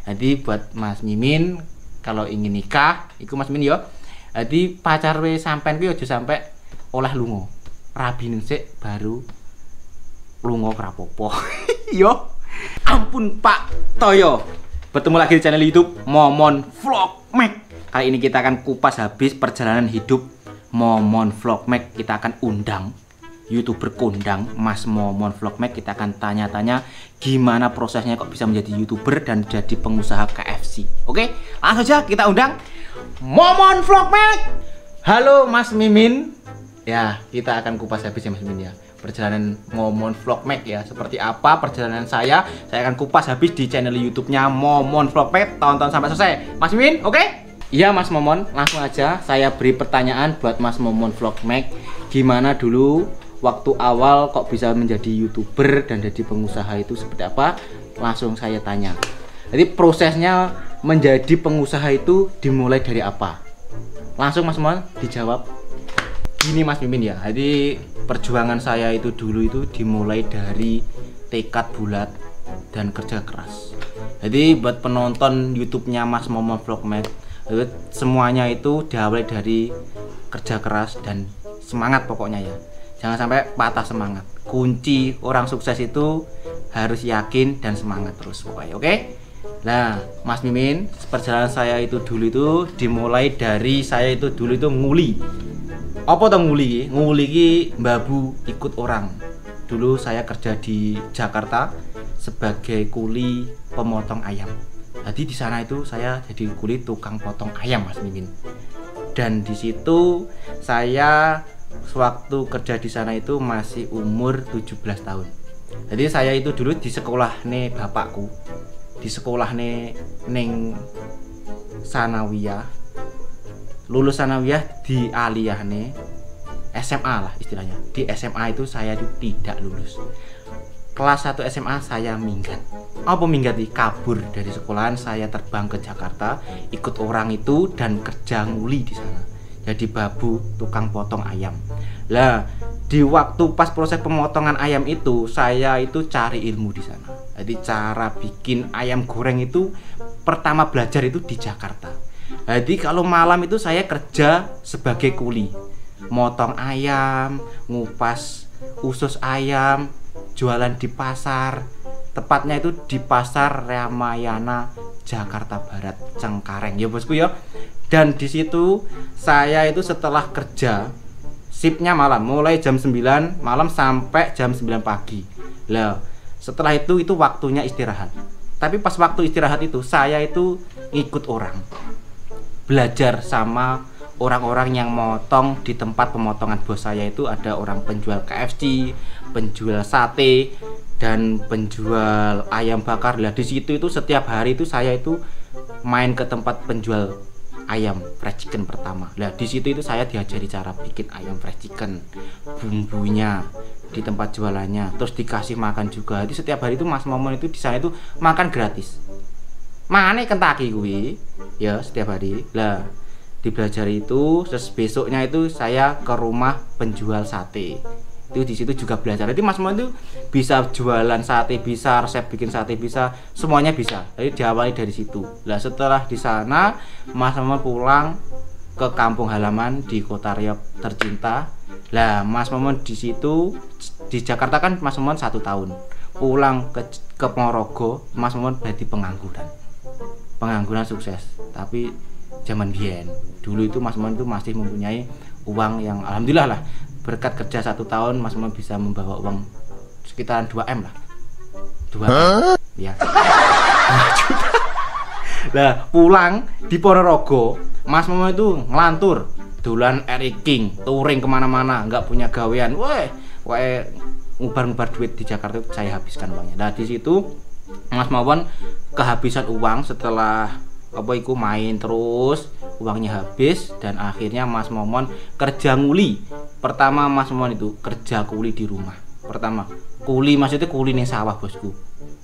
Jadi buat Mas Mimin kalau ingin nikah, iku Mas Mimin yo. Jadi pacar we sampean kuwi aja sampai oleh lunga. Rabine sik baru lunga krapopo. Yo. Ampun Pak Toyo. Bertemu lagi di channel YouTube Momon Vlogmax. Kali ini kita akan kupas habis perjalanan hidup Momon Vlogmax. Kita akan undang YouTuber kondang Mas Momon Vlogmax. Kita akan tanya-tanya gimana prosesnya kok bisa menjadi YouTuber dan jadi pengusaha KFC. Oke, langsung aja kita undang Momon Vlogmax. Halo Mas Mimin. Ya, kita akan kupas habis ya Mas Mimin ya. Perjalanan Momon Vlogmax ya. Seperti apa perjalanan saya akan kupas habis di channel YouTube-nya Momon Vlogmax. Tonton sampai selesai. Mas Mimin, oke? Iya Mas Momon, langsung aja saya beri pertanyaan buat Mas Momon Vlogmax. Gimana dulu waktu awal kok bisa menjadi YouTuber dan jadi pengusaha itu seperti apa? Langsung saya tanya. Jadi prosesnya menjadi pengusaha itu dimulai dari apa? Langsung Mas Momon dijawab. Gini Mas Mimin ya. Jadi perjuangan saya itu dulu itu dimulai dari tekad bulat dan kerja keras. Jadi buat penonton YouTube-nya Mas Momon Vlogmax, semuanya itu diawali dari kerja keras dan semangat pokoknya ya. Jangan sampai patah semangat. Kunci orang sukses itu harus yakin dan semangat terus pokoknya. Oke? Nah, Mas Mimin, perjalanan saya itu dulu itu dimulai dari saya itu dulu itu nguli. Apa tuh nguli? Nguli ki mbabu ikut orang. Dulu saya kerja di Jakarta sebagai kuli pemotong ayam. Jadi di sana itu saya jadi kuli tukang potong ayam Mas Mimin. Dan di situ saya sewaktu kerja di sana itu masih umur 17 tahun. Jadi saya itu dulu di sekolah nih bapakku. Di sekolah nih neng Sanawiyah. Lulus Sanawiyah di aliyah nih SMA lah istilahnya. Di SMA itu saya itu tidak lulus. Kelas 1 SMA saya minggat. Apa minggat nih? Kabur dari sekolahan, saya terbang ke Jakarta, ikut orang itu dan kerja nguli di sana. Jadi babu tukang potong ayam. Lah, di waktu pas proses pemotongan ayam itu, saya itu cari ilmu di sana. Jadi cara bikin ayam goreng itu pertama belajar itu di Jakarta. Jadi kalau malam itu saya kerja sebagai kuli, motong ayam, ngupas usus ayam, jualan di pasar. Tepatnya itu di pasar Ramayana, Jakarta Barat, Cengkareng ya bosku ya. Dan di situ saya itu setelah kerja shiftnya malam, mulai jam 9 malam sampai jam 9 pagi. Lah, setelah itu waktunya istirahat. Tapi pas waktu istirahat itu saya itu ngikut orang. Belajar sama orang-orang yang motong di tempat pemotongan bos saya itu ada orang penjual KFC, penjual sate dan penjual ayam bakar. Lah di situ itu setiap hari itu saya itu main ke tempat penjual ayam fresh chicken pertama. Lah di situ itu saya diajari cara bikin ayam fresh chicken, bumbunya di tempat jualannya, terus dikasih makan juga. Jadi setiap hari itu Mas Momon itu di sana itu makan gratis. Mane Kentucky kuwi ya setiap hari. Lah dipelajari itu, terus besoknya itu saya ke rumah penjual sate. Itu di situ juga belajar. Jadi Mas Momon itu bisa jualan sate, bisa resep bikin sate, bisa semuanya bisa. Jadi diawali dari situ. Lah setelah di sana Mas Momon pulang ke kampung halaman di Kota Riok tercinta. Lah Mas Momon di situ di Jakarta kan Mas Momon 1 tahun. Pulang ke Ponorogo, Mas Momon jadi pengangguran sukses. Tapi zaman biyen dulu itu Mas Momon itu masih mempunyai uang yang alhamdulillah lah, berkat kerja 1 tahun Mas Momon bisa membawa uang sekitaran 2M lah. 2M ya. Lah pulang di Ponorogo Mas Momon itu ngelantur dolan Eric King, touring kemana-mana, nggak punya gawean. Weh ngubar-ngubar duit di Jakarta itu saya habiskan uangnya. Nah di situ Mas Momon kehabisan uang setelah main terus, uangnya habis dan akhirnya Mas Momon kerja nguli. Pertama Mas Momon itu kerja kuli di rumah. Pertama kuli maksudnya kuli nih sawah bosku.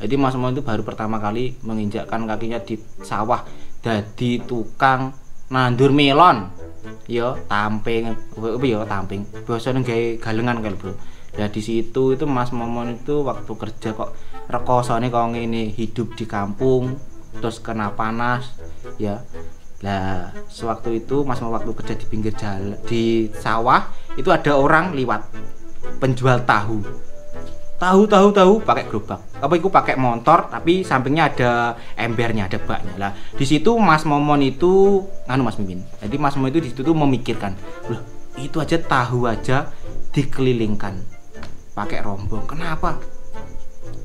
Jadi Mas Momon itu baru pertama kali menginjakkan kakinya di sawah, jadi tukang nandur melon. Yo tamping, tamping. Biasanya gawe galengan kan bro. Nah di situ itu Mas Momon itu waktu kerja kok rekosane kok ngene, hidup di kampung terus kena panas ya. Nah, sewaktu itu Mas Momon waktu kerja di pinggir jalan di sawah, itu ada orang liwat penjual tahu pakai gerobak. Apa itu pakai motor tapi sampingnya ada embernya, ada baknya. Lah, di situ Mas Momon itu Mas Mimin. Jadi Mas Momon itu di situ tuh memikirkan, loh, itu aja tahu aja dikelilingkan pakai rombong. Kenapa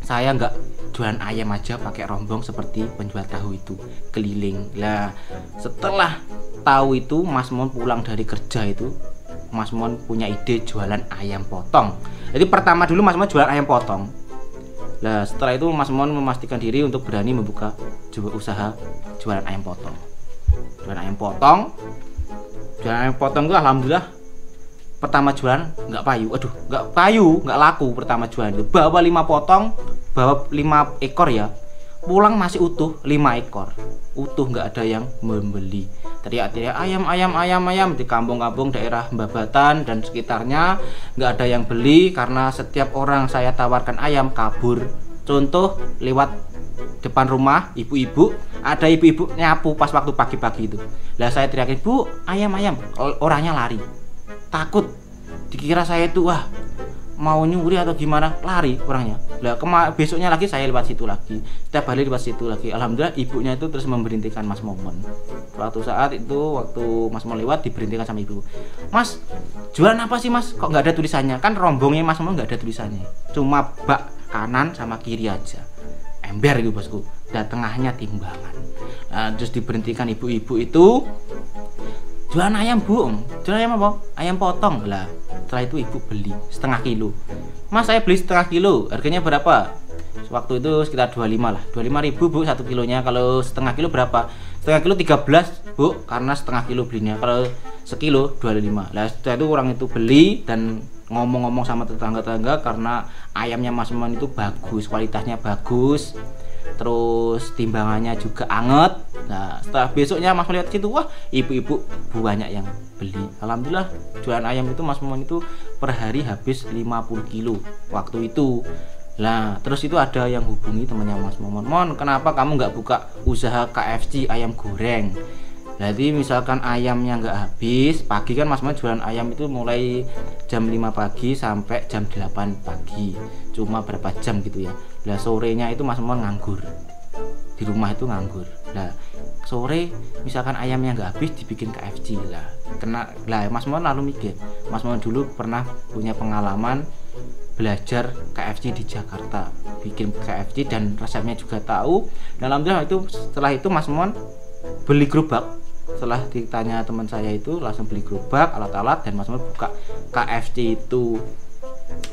saya nggak jualan ayam aja pakai rombong seperti penjual tahu itu keliling. Lah, setelah tahu itu Mas Momon pulang dari kerja itu, Mas Momon punya ide jualan ayam potong. Jadi pertama dulu Mas Momon jualan ayam potong. Nah, setelah itu Mas Momon memastikan diri untuk berani membuka usaha jualan ayam potong. Jualan ayam potong itu alhamdulillah pertama jualan nggak payu, nggak laku pertama jualan itu. Bawa 5 potong, bawa 5 ekor ya. Pulang masih utuh 5 ekor. Utuh, nggak ada yang membeli. Teriak-teriak ayam di kampung-kampung daerah Babatan dan sekitarnya, nggak ada yang beli karena setiap orang saya tawarkan ayam kabur. Contoh lewat depan rumah ibu-ibu, ada ibu-ibu nyapu pas waktu pagi-pagi itu. Lah saya teriakin, "Bu, ayam." Orangnya lari. Takut dikira saya itu mau nyuri atau gimana, lari orangnya. Lah besoknya lagi saya lewat situ lagi, setiap hari lewat situ lagi. Alhamdulillah ibunya itu terus memberhentikan Mas Momon. Waktu Mas Momon lewat diberhentikan sama ibu. "Mas, jualan apa sih Mas? Kok nggak ada tulisannya?" Kan rombongnya Mas Momon nggak ada tulisannya, cuma bak kanan sama kiri aja, ember gitu bosku, dan tengahnya timbangan. Nah, terus diberhentikan ibu-ibu itu, "Jualan ayam Bu, jualan ayam apa?" "Ayam potong." Lah setelah itu ibu beli setengah kilo. "Mas, saya beli setengah kilo, harganya berapa?" Waktu itu sekitar 25 lah, 25.000 Bu 1 kilonya. Kalau setengah kilo berapa? Setengah kilo 13 Bu, karena setengah kilo belinya. Kalau sekilo 25. Lah setelah itu orang itu beli dan ngomong-ngomong sama tetangga-tetangga karena ayamnya Mas Momon itu bagus, kualitasnya bagus, terus timbangannya juga anget. Nah, setelah besoknya Mas melihat situ, wah, ibu-ibu banyak yang beli. Alhamdulillah jualan ayam itu Mas Momon itu per hari habis 50 kilo waktu itu. Nah, terus itu ada yang hubungi temannya Mas Momon, "Mon, kenapa kamu nggak buka usaha KFC ayam goreng?" Jadi misalkan ayamnya nggak habis pagi, kan Mas Momon jualan ayam itu mulai jam 5 pagi sampai jam 8 pagi, cuma berapa jam gitu ya. Lah sorenya itu Mas Momon nganggur di rumah, itu nganggur. Lah sore misalkan ayamnya nggak habis dibikin KFC lah. Mas Momon lalu mikir, Mas Momon dulu pernah punya pengalaman belajar KFC di Jakarta, bikin KFC dan resepnya juga tahu. Dan alhamdulillah itu setelah itu Mas Momon beli gerobak. Setelah ditanya teman saya itu langsung beli gerobak, alat-alat, dan Mas Momon buka KFC itu.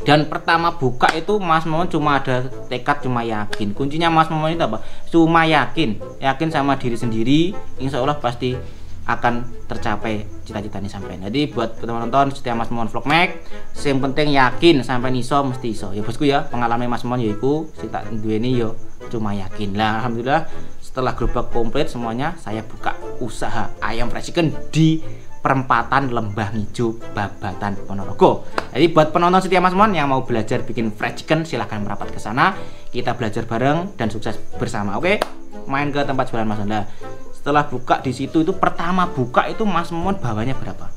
Dan pertama buka itu Mas Momon cuma ada tekad, cuma yakin. Kuncinya Mas Momon itu apa? Cuma yakin sama diri sendiri, insya Allah pasti akan tercapai cita-citanya sampai. Jadi buat teman-teman nonton setia Mas Momon Vlog Mac, yang penting yakin sampai niso mesti iso. Ya bosku ya, pengalaman Mas Momon yaiku kita duweni yo cuma yakin. Lah alhamdulillah setelah gerobak komplit semuanya, saya buka usaha ayam fried chicken di perempatan Lembah Ngijo, Babatan, Ponorogo. Jadi buat penonton setia Mas Momon yang mau belajar bikin fried chicken, silahkan merapat ke sana. Kita belajar bareng dan sukses bersama. Oke? Main ke tempat jualan Mas Momon. Setelah buka di situ, itu pertama buka itu Mas Momon bawanya berapa?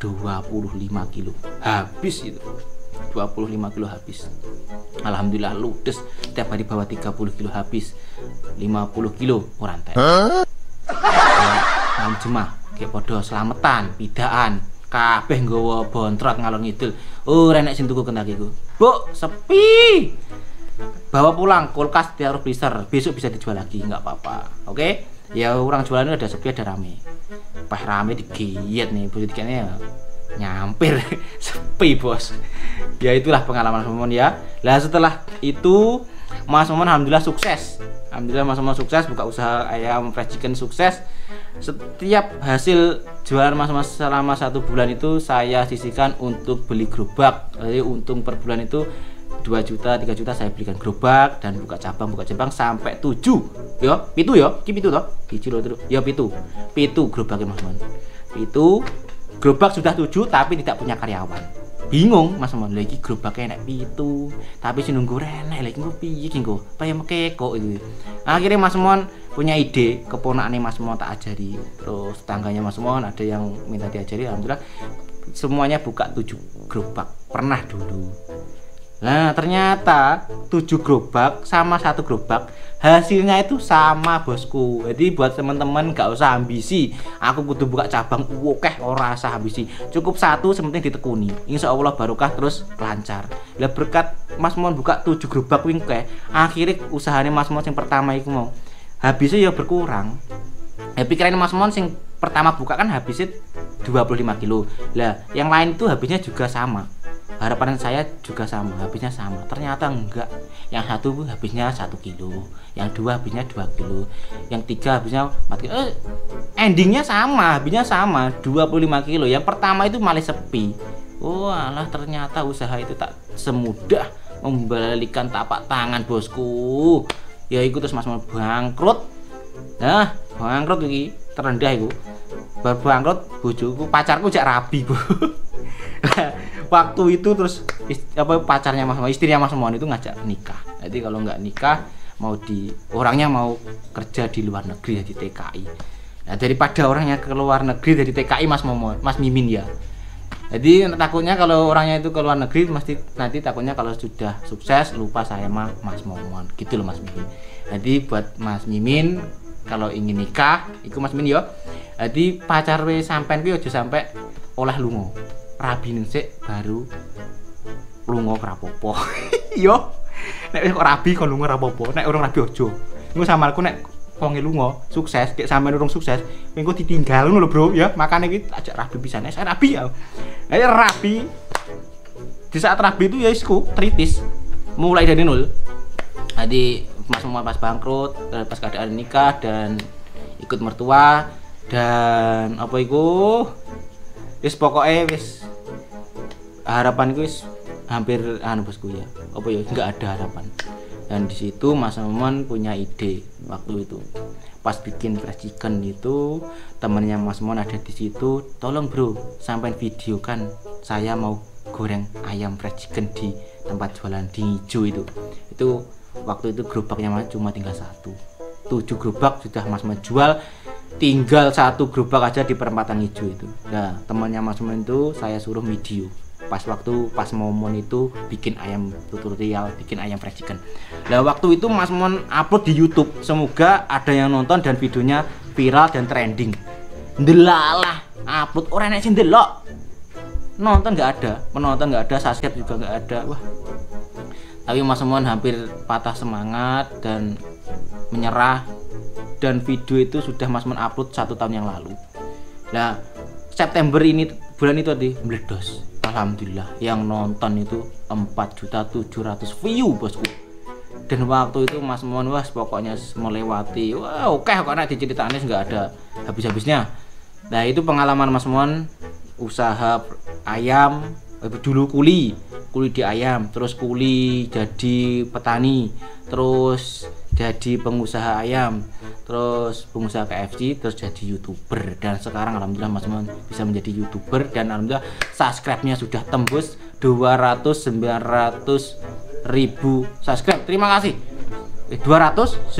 25 kilo. Habis itu. 25 kilo habis. Alhamdulillah ludes. Setiap hari bawa 30 kilo habis. 50 kilo orang teh. Malam Jumat kayak podo selametan, pidaan, kabeh nggawa bontrot ngalor ngidul. Oh, renek sing tuku kentak iku. Bu, sepi. Bawa pulang, kulkas ditaruh freezer, besok bisa dijual lagi, nggak apa-apa. Oke? Ya orang jualan ada sepi, ada rame. Pas rame digiyet nih, bos dikene ya nyampir. Sepi, Bos. Ya itulah pengalaman Mas Momon ya. Lah setelah itu Mas Momon alhamdulillah sukses. Alhamdulillah Mas Momon sukses buka usaha ayam fried chicken, sukses. Setiap hasil jualan Mas Momon selama 1 bulan itu saya sisihkan untuk beli gerobak. Jadi untung per bulan itu 2 juta, 3 juta saya belikan gerobak dan buka cabang sampai 7. Yo, pitu yo, ki pitu toh. Biji lho terus. Yo pitu. Pitu gerobaknya Mas Momon. Pitu gerobak sudah 7 tapi tidak punya karyawan. bingung Mas Momon, lha iki gerobake nek pitu tapi sing nunggu renek lha iki piye iki nggo kaya mekeko itu. Akhirnya Mas Momon punya ide, keponakane Mas Momon tak ajari, terus tetangganya Mas Momon ada yang minta diajari, alhamdulillah semuanya buka 7 gerobak pernah dulu. Nah ternyata 7 gerobak sama 1 gerobak hasilnya itu sama bosku. Jadi buat teman-teman gak usah ambisi aku kudu buka cabang akeh, ora usah ambisi, cukup 1 sementing ditekuni, insya Allah barokah terus lancar. Lah berkat Mas Momon buka 7 gerobak wing kae, akhirnya usahanya Mas Momon yang pertama itu mau habisnya ya berkurang. Ya pikiran Mas Momon sing pertama buka kan habisnya 25 kilo, lah yang lain itu habisnya juga sama, harapan saya juga sama, habisnya sama. Ternyata enggak, yang satu habisnya 1 kilo, yang 2 habisnya 2 kilo, yang 3 habisnya 4 kilo. Endingnya sama, habisnya sama 25 kilo. Yang pertama itu malah sepi. Oh alah, ternyata usaha itu tak semudah membalikan tapak tangan bosku. Ya ikut terus Mas Momon bangkrut. Nah bangkrut iki terendah iku. Baru bangkrut bojoku, pacarku jak rabi Bu. Waktu itu terus pacarnya Mas Momon, istrinya Mas Momon itu ngajak nikah. Jadi kalau nggak nikah orangnya mau kerja di luar negeri jadi TKI. Nah daripada orangnya ke luar negeri jadi TKI Mas Momon, Mas Mimin ya. Jadi takutnya kalau orangnya itu ke luar negeri nanti takutnya kalau sudah sukses lupa saya mah Mas Momon gitu loh Mas Mimin. Jadi buat Mas Mimin kalau ingin nikah, iku Mas Mimin yo. Jadi pacar sampean kuwi aja sampai oleh lunga. Rabi sik baru lunga rapopo. Yo. Nek kok rabi kon lunga rapopo, nek urung rabi aja. Engko samarku nek wong lunga sukses, kayak sampean urung sukses, engko ditinggal ngono lho, Bro, ya. Makane iki ajak rabi pisan. Saya rabi ya. Rabi. Di saat rabi itu ya isku tritis. Mulai dari nol. Jadi Mas Momon pas bangkrut, pas keadaan nikah dan ikut mertua dan apa iku wis pokoknya wis harapanku wis hampir bosku ya. Apa ya enggak ada harapan. Dan di situ Mas Momon punya ide waktu itu. Pas bikin fried chicken itu, temennya Mas Momon ada di situ, tolong bro, sampai videokan saya mau goreng ayam fried chicken di tempat jualan di Ijo itu. Itu waktu itu gerobaknya cuma tinggal 1. 7 gerobak sudah Mas Momon jual, tinggal 1 gerobak aja di perempatan Ijo itu. Nah temannya Mas Momon itu saya suruh video pas Momon itu bikin ayam tutorial bikin ayam fried chicken. Nah waktu itu Mas Momon upload di YouTube, semoga ada yang nonton dan videonya viral dan trending. Ndelalah upload orang yang sing ndelok, nonton nggak ada, penonton nggak ada, subscribe juga nggak ada. Wah, tapi Mas Momon hampir patah semangat dan menyerah, dan video itu sudah Mas Momon upload 1 tahun yang lalu. Nah September ini, bulan itu tadi meledos. Alhamdulillah yang nonton itu 4.700.000 view bosku. Dan waktu itu Mas Momon wah pokoknya melewati, wah oke kok nek diceritane nggak ada habis-habisnya. Nah itu pengalaman Mas Momon usaha ayam, dulu kuli di ayam, terus kuli jadi petani, terus jadi pengusaha ayam, terus pengusaha KFC, terus jadi YouTuber, dan sekarang alhamdulillah Mas Momon bisa menjadi YouTuber dan alhamdulillah subscribe-nya sudah tembus 200-900 ribu subscribe. Terima kasih. 290.000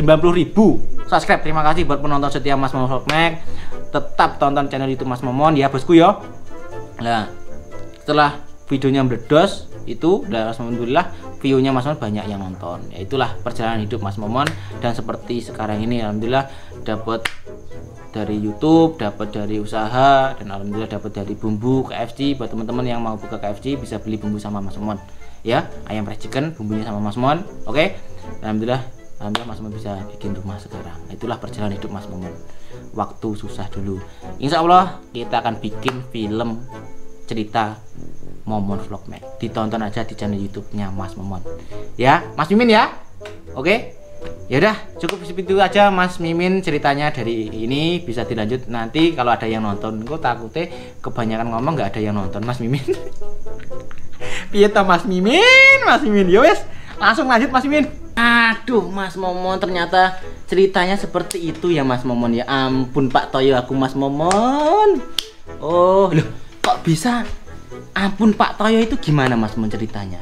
subscribe. Terima kasih buat penonton setia Mas Momon Vlogmax. Tetap tonton channel YouTube Mas Momon ya bosku yo. Nah setelah videonya meledos itu, dan alhamdulillah view-nya Mas Momon banyak yang nonton. Ya itulah perjalanan hidup Mas Momon, dan seperti sekarang ini alhamdulillah dapat dari YouTube, dapat dari usaha, dan alhamdulillah dapat dari bumbu KFC. Buat teman-teman yang mau buka KFC bisa beli bumbu sama Mas Momon. Ya, ayam fried chicken bumbunya sama Mas Momon. Oke. Alhamdulillah Mas Momon bisa bikin rumah sekarang. Itulah perjalanan hidup Mas Momon. Waktu susah dulu. Insya Allah kita akan bikin film cerita Momon Vlogmax. Ditonton aja di channel YouTube-nya Mas Momon. Ya, Mas Mimin ya. Oke. Ya udah, cukup segitu aja Mas Mimin ceritanya dari ini, bisa dilanjut nanti kalau ada yang nonton. Gue takutnya kebanyakan ngomong nggak ada yang nonton Mas Mimin. Piye ta Mas Mimin? Mas Mimin, yo wes. Langsung lanjut Mas Mimin. Aduh, Mas Momon ternyata ceritanya seperti itu ya Mas Momon ya. Ampun Pak Toyo aku Mas Momon. Oh, loh, kok bisa Ampun Pak Toyo itu gimana Mas Momon ceritanya?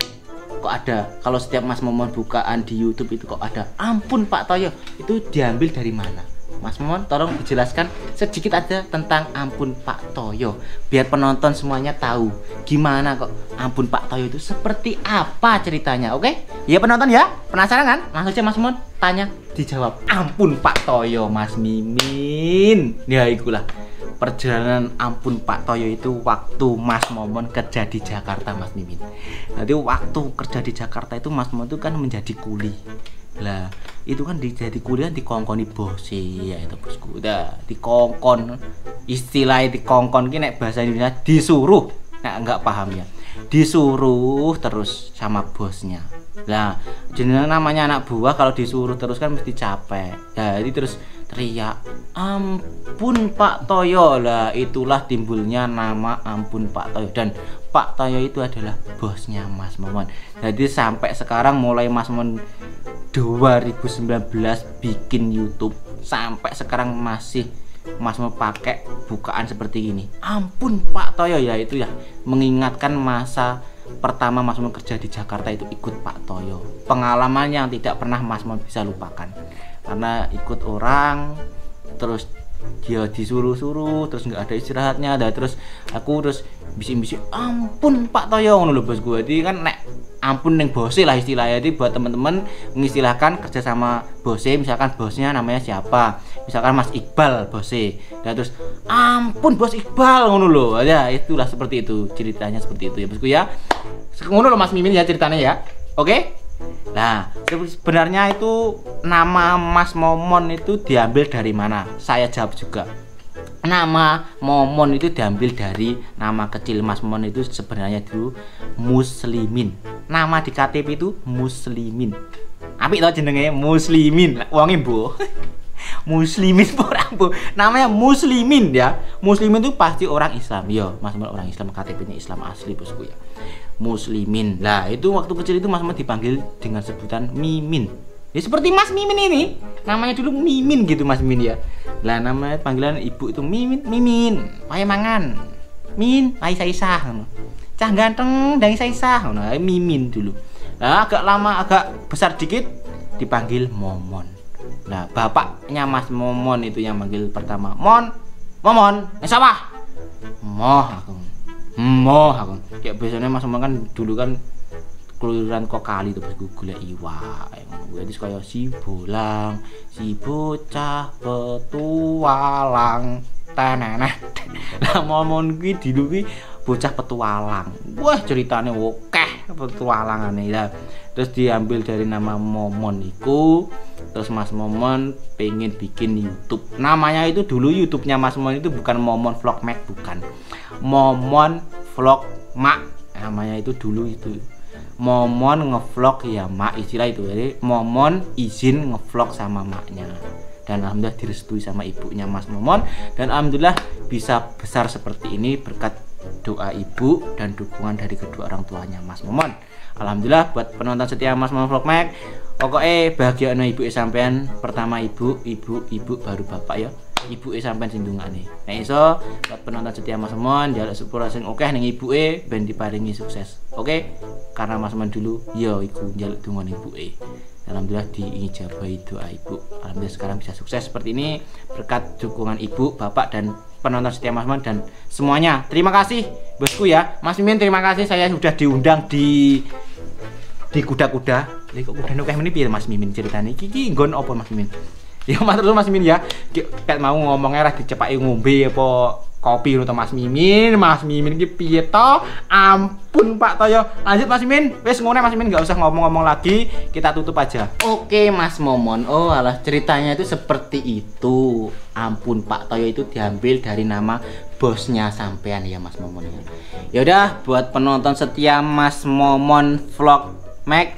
Kok ada, kalau setiap Mas Momon bukaan di YouTube itu kok ada Ampun Pak Toyo, itu diambil dari mana? Mas Momon tolong dijelaskan sedikit aja tentang Ampun Pak Toyo, biar penonton semuanya tahu gimana kok Ampun Pak Toyo itu seperti apa ceritanya. Oke? Ya penonton ya, penasaran kan? Langsung aja Mas Momon tanya, dijawab. Ampun Pak Toyo Mas Mimin. Ya ikulah perjalanan Ampun Pak Toyo itu waktu Mas Momon kerja di Jakarta Mas Mimin. Nanti waktu kerja di Jakarta itu Mas Momon itu kan menjadi kuli. Lah itu kan jadi kuliah dikongkoni bos ya itu bosku. Udah dikongkon, istilahnya dikongkon ki nek bahasa Indonesia disuruh. Nek enggak paham ya. Disuruh terus sama bosnya. Lah jenenge namanya anak buah kalau disuruh terus kan mesti capek. Jadi terus teriak Ampun Pak Toyo. Lah itulah timbulnya nama Ampun Pak Toyo, dan Pak Toyo itu adalah bosnya Mas Momon. Jadi sampai sekarang mulai Mas Momon 2019 bikin YouTube sampai sekarang masih Mas Momon pakai bukaan seperti ini. Ampun Pak Toyo, ya itu ya mengingatkan masa pertama Mas Momon kerja di Jakarta itu ikut Pak Toyo. Pengalaman yang tidak pernah Mas Momon bisa lupakan. Karena ikut orang terus dia disuruh-suruh terus nggak ada istirahatnya, dan terus aku terus bisik-bisik Ampun Pak Toyo ngono lho bosku. Jadi kan nek ampun neng bose lah istilahnya. Jadi buat teman-teman mengistilahkan kerja sama bose, misalkan bosnya namanya siapa, misalkan Mas Iqbal bose, dan terus ampun Bos Iqbal ngono lho. Ya itulah seperti itu ceritanya, seperti itu ya bosku ya. Ngono lho Mas Mimin ya ceritanya ya. Oke? Nah, sebenarnya itu nama Mas Momon itu diambil dari mana? Saya jawab juga. Nama Momon itu diambil dari nama kecil Mas Momon itu sebenarnya dulu Muslimin. Nama di KTP itu Muslimin. Apik to jenenge Muslimin. Wonge Bu. Muslimin orang Bu. Namanya Muslimin ya. Muslimin itu pasti orang Islam. Yo, Mas Momon orang Islam, KTP-nya Islam asli bosku ya. Muslimin. Lah itu waktu kecil itu Mas Momon dipanggil dengan sebutan Mimin. Ya seperti Mas Mimin ini, namanya dulu Mimin gitu Mas Mimin ya. Lah namanya panggilan ibu itu Mimin, Mimin. Wae mangan. Min, wae isa-isa ngono. Cah ganteng dan isa-isa ngono, Mimin dulu. Nah, agak lama agak besar dikit dipanggil Momon. Nah, bapaknya Mas Momon itu yang manggil pertama, Momon, sawah. Moh aku. Kayak biasanya Mas Momon kan dulu kan keluyuran kok kali tuh bosku golek iwak. Jadi kaya si bolang, si bocah petualang. Teneneh. Lah Momon kuwi dulu kuwi bocah petualang. Wah, ceritane akeh petualangane ya. Terus diambil dari nama Momon iku. Terus Mas Momon pengen bikin YouTube. Namanya itu dulu YouTube-nya Mas Momon itu bukan Momon Vlog Mak, bukan. Momon Vlog Mak. Namanya itu dulu itu. Momon ngevlog ya mak, istilah itu. Jadi Momon izin ngevlog sama maknya. Dan alhamdulillah direstui sama ibunya Mas Momon, dan alhamdulillah bisa besar seperti ini berkat doa ibu dan dukungan dari kedua orang tuanya Mas Momon. Alhamdulillah buat penonton setia Mas Momon Vlog Mak, pokoknya bahagia ana ibu sampean. Pertama ibu baru bapak ya. Ibu sampean sindungane. Nah iso buat penonton setia Mas Momon njaluk sepura sing akeh ning ibuke ben diparingi sukses. Oke? Karena Mas Momon dulu ya iku njaluk donga ning ibuke. Alhamdulillah diijabahi doa ibu. Alhamdulillah sekarang bisa sukses seperti ini berkat dukungan ibu, bapak, dan penonton setia Mas Momon dan semuanya. Terima kasih bosku ya. Mas Mimin terima kasih saya sudah diundang di kuda-kuda. Lha kok kuda akeh meneh piye Mas Mimin ceritane? Iki nggon apa Mas Mimin? Ya matur Mas Mimin ya. Kayak mau ngomongnya ra dicepaki ngombe apa kopi untuk Mas Mimin. Mas Mimin iki piye to? Ampun Pak Toyo. Lanjut Mas Mimin. Wis ngene Mas Mimin, enggak usah ngomong-ngomong lagi. Kita tutup aja. Oke Mas Momon. Oh alah ceritanya itu seperti itu. Ampun Pak Toyo itu diambil dari nama bosnya sampean ya Mas Momon. Ya udah buat penonton setia Mas Momon Vlog Mak,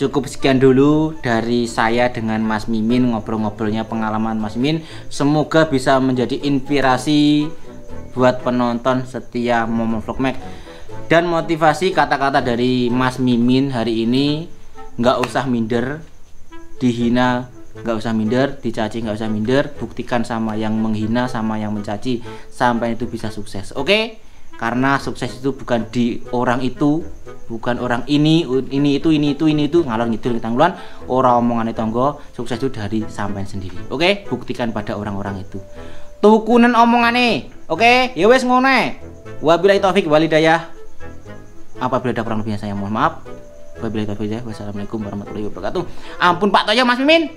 cukup sekian dulu dari saya dengan Mas Mimin, ngobrol-ngobrolnya pengalaman Mas Mimin. Semoga bisa menjadi inspirasi buat penonton setia Momon Vlog Mak. Dan motivasi kata-kata dari Mas Mimin hari ini, nggak usah minder, dihina nggak usah minder, dicaci nggak usah minder, buktikan sama yang menghina sama yang mencaci sampai itu bisa sukses. Oke? Karena sukses itu bukan di orang itu, bukan orang ini itu ngalor ngidul tanggulan, orang omongan tonggo. Sukses itu dari sampean sendiri. Oke, buktikan pada orang-orang itu. Tukunen omongane. Oke, ya wes ngono. Wabillahi taufik walhidayah. Apabila ada kurang lebihnya saya mohon maaf. Wabillahi taufik. Wassalamualaikum warahmatullahi wabarakatuh. Ampun Pak Toyo, Mas Mimin.